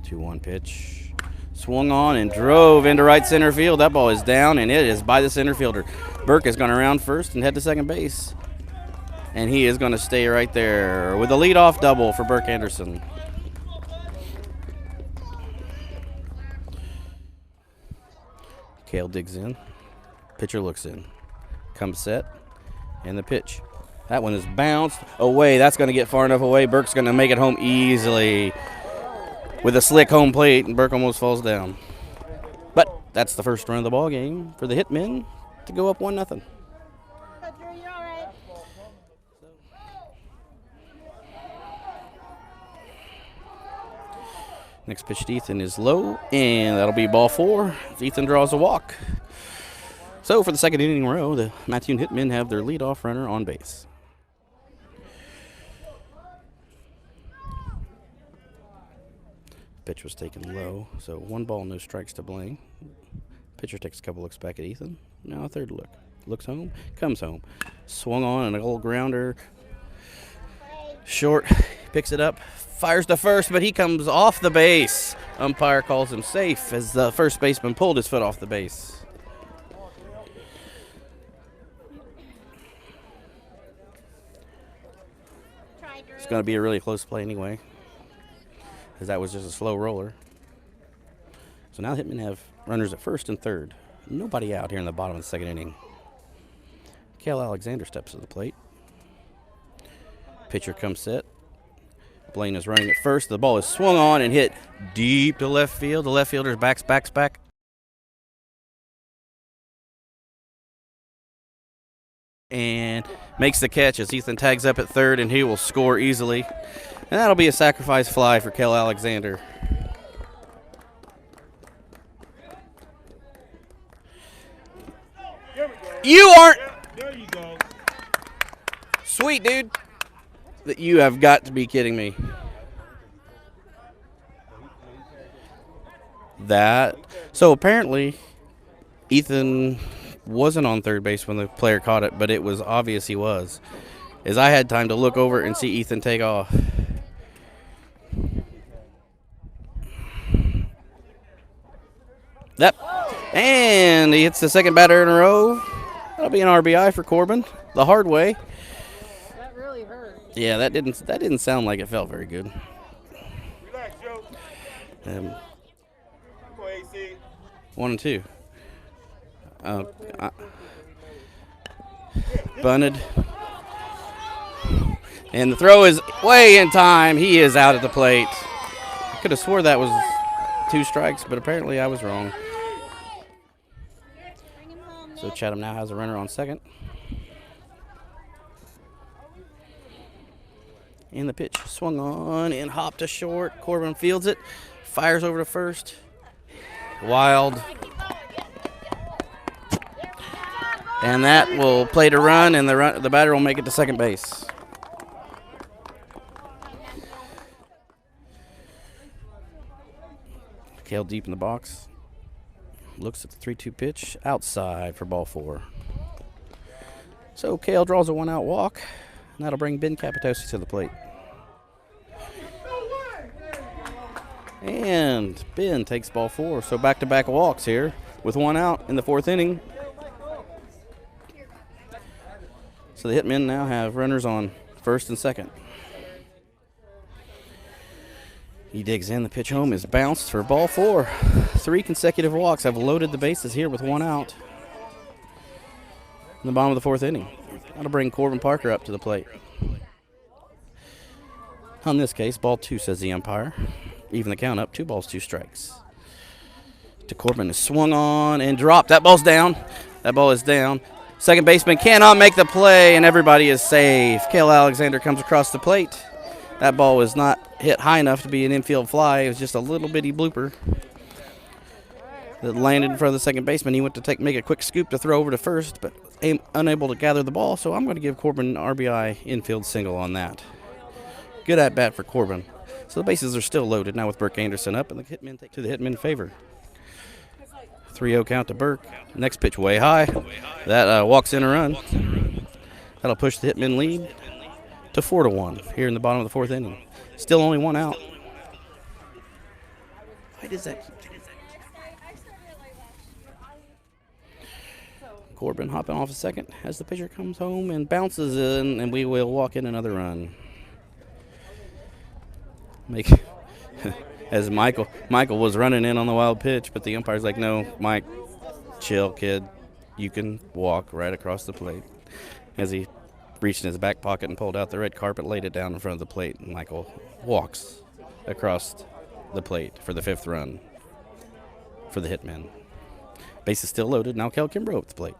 2-1 pitch. Swung on and drove into right center field. That ball is down, and it is by the center fielder. Burke is going to round first and head to second base. And he is going to stay right there with a leadoff double for Burke Anderson. Cale digs in. Pitcher looks in. Comes set. And the pitch. That one is bounced away. That's going to get far enough away. Burke's going to make it home easily with a slick home plate, and Burke almost falls down. But that's the first run of the ball game for the Hitmen to go up 1-0. Next pitch to Ethan is low, and that'll be ball 4. Ethan draws a walk. So for the second inning in a row, the Mattoon Hitmen have their leadoff runner on base. Pitch was taken low, so 1 ball, no strikes to Blaine. Pitcher takes a couple looks back at Ethan. Now a third look. Looks home, comes home. Swung on and a little grounder. Short, picks it up, fires to first, but he comes off the base. Umpire calls him safe as the first baseman pulled his foot off the base. It's going to be a really close play anyway, because that was just a slow roller. So now the Hitmen have runners at first and third. Nobody out here in the bottom of the second inning. Cale Alexander steps to the plate. Pitcher comes set. Blaine is running at first. The ball is swung on and hit deep to left field. The left fielder backs back. And makes the catch as Ethan tags up at third, and he will score easily. And that'll be a sacrifice fly for Cale Alexander. You aren't. There you go. Sweet, dude. You have got to be kidding me. So apparently Ethan wasn't on third base when the player caught it, but it was obvious he was, as I had time to look over and see Ethan take off. Yep. And he hits the second batter in a row. That'll be an RBI for Corbin, the hard way. That really hurt. Yeah, that didn't sound like it felt very good. Relax, Joe. Go, AC. 1 and 2. Bunted. And the throw is way in time. He is out at the plate. I could have swore that was 2 strikes, but apparently I was wrong. So Chatham now has a runner on second. And the pitch swung on and hopped to short. Corbin fields it, fires over to first. Wild. And that will play to run, and the batter will make it to second base. Cale deep in the box. Looks at the 3-2 pitch. Outside for ball 4. So Cale draws a 1-out walk, and that'll bring Ben Capitosi to the plate. And Ben takes ball 4. So back-to-back walks here with 1 out in the 4th inning. So the Hitmen now have runners on first and second. He digs in. The pitch home is bounced for ball 4. 3 consecutive walks have loaded the bases here with 1 out in the bottom of the 4th inning. That'll bring Corbin Parker up to the plate. On this case, ball 2, says the umpire. Even the count up, 2 balls, 2 strikes. To Corbin is swung on and dropped. That ball's down. That ball is down. Second baseman cannot make the play, and everybody is safe. Cale Alexander comes across the plate. That ball was not hit high enough to be an infield fly. It was just a little bitty blooper that landed in front of the second baseman. He went to make a quick scoop to throw over to first, but unable to gather the ball, so I'm going to give Corbin an RBI infield single on that. Good at-bat for Corbin. So the bases are still loaded now with Burke Anderson up, and the Hitmen take to the Hitmen favor. 3-0 count to Burke. Next pitch way high. That walks in a run. That'll push the Hitmen lead to 4-1 here in the bottom of the 4th inning. Still only 1 out. Why does that? Corbin hopping off a second as the pitcher comes home and bounces in, and we will walk in another run. As Michael was running in on the wild pitch, but the umpire's like, no, Mike, chill, kid. You can walk right across the plate. As he reached in his back pocket and pulled out the red carpet, laid it down in front of the plate, and Michael walks across the plate for the 5th run for the Hitmen. Base is still loaded. Now Kel Kimbrough at the plate.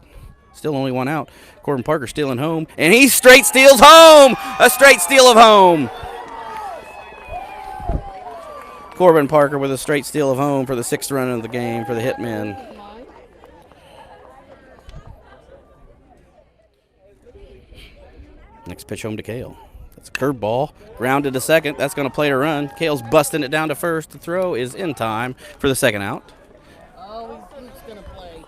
Still only one out. Corbin Parker stealing home, and he straight steals home! A straight steal of home! Corbin Parker with a straight steal of home for the 6th run of the game for the Hitmen. Next pitch home to Kale. That's a curveball. Grounded to second. That's going to play to run. Kale's busting it down to first. The throw is in time for the 2nd out. Oh, he's going to play.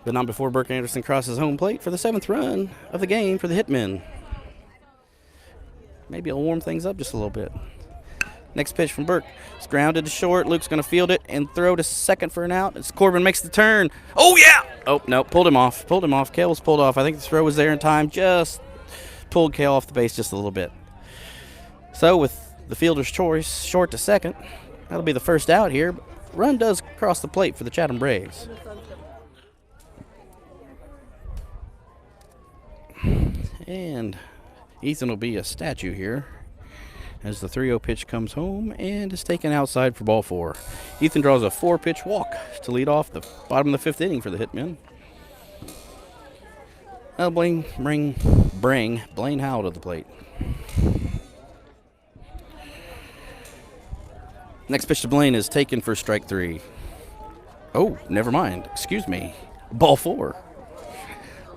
But not before Burke Anderson crosses home plate for the 7th run of the game for the Hitmen. Maybe it'll warm things up just a little bit. Next pitch from Burke. It's grounded to short. Luke's going to field it and throw to second for an out. As Corbin makes the turn. Oh, yeah! Oh, no, pulled him off. Kale was pulled off. I think the throw was there in time. Just pulled Kale off the base just a little bit. So with the fielder's choice, short to second, that'll be the first out here. Run does cross the plate for the Chatham Braves. And Ethan will be a statue here as the 3-0 pitch comes home and is taken outside for ball 4. Ethan draws a 4-pitch walk to lead off the bottom of the 5th inning for the Hitmen. I'll bring Blaine Howell to the plate. Next pitch to Blaine is taken for strike 3. Oh, never mind. Excuse me. Ball 4.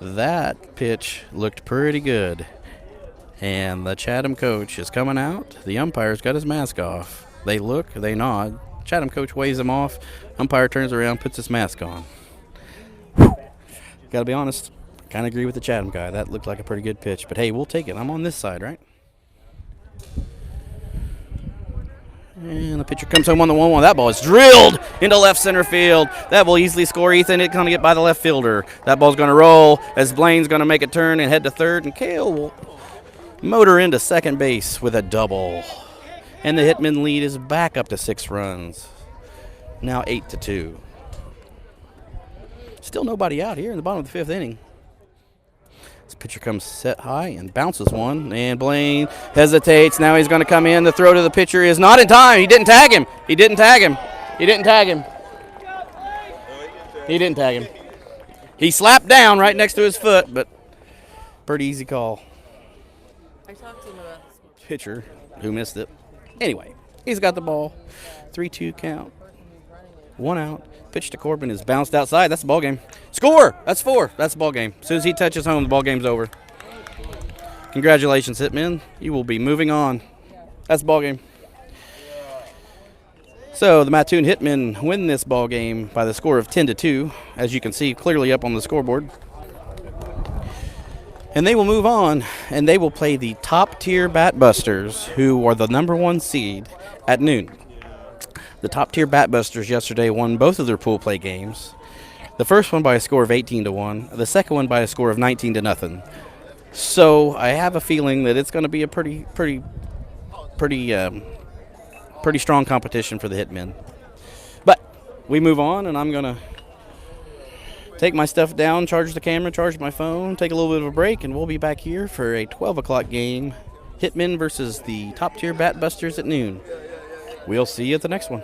That pitch looked pretty good. And the Chatham coach is coming out. The umpire's got his mask off. They look, they nod. Chatham coach waves him off. Umpire turns around, puts his mask on. Got to be honest, kind of agree with the Chatham guy. That looked like a pretty good pitch. But hey, we'll take it. I'm on this side, right? And the pitcher comes home on the 1-1. That ball is drilled into left center field. That will easily score Ethan. It's going to get by the left fielder. That ball's going to roll as Blaine's going to make a turn and head to third. And Kale will motor into second base with a double. And the Hitmen lead is back up to 6 runs. Now 8-2. Still nobody out here in the bottom of the 5th inning. This pitcher comes set high and bounces one. And Blaine hesitates. Now he's going to come in. The throw to the pitcher is not in time. He didn't tag him. He didn't tag him. He slapped down right next to his foot, but pretty easy call. I talked to him about this. Pitcher who missed it. Anyway, he's got the ball. 3-2 count. 1 out. Pitch to Corbin is bounced outside. That's the ball game. Score! That's 4. That's the ball game. As soon as he touches home, the ball game's over. Congratulations, Hitmen. You will be moving on. That's the ball game. So the Mattoon Hitmen win this ball game by the score of 10-2, as you can see clearly up on the scoreboard. And they will move on, and they will play the top-tier Batbusters, who are the #1 seed, at noon. The top-tier Batbusters yesterday won both of their pool play games. The first one by a score of 18-1. The second one by a score of 19-0. So I have a feeling that it's going to be a pretty strong competition for the Hitmen. But we move on, and I'm going to take my stuff down, charge the camera, charge my phone, take a little bit of a break, and we'll be back here for a 12 o'clock game. Hitmen versus the top-tier Batbusters at noon. We'll see you at the next one.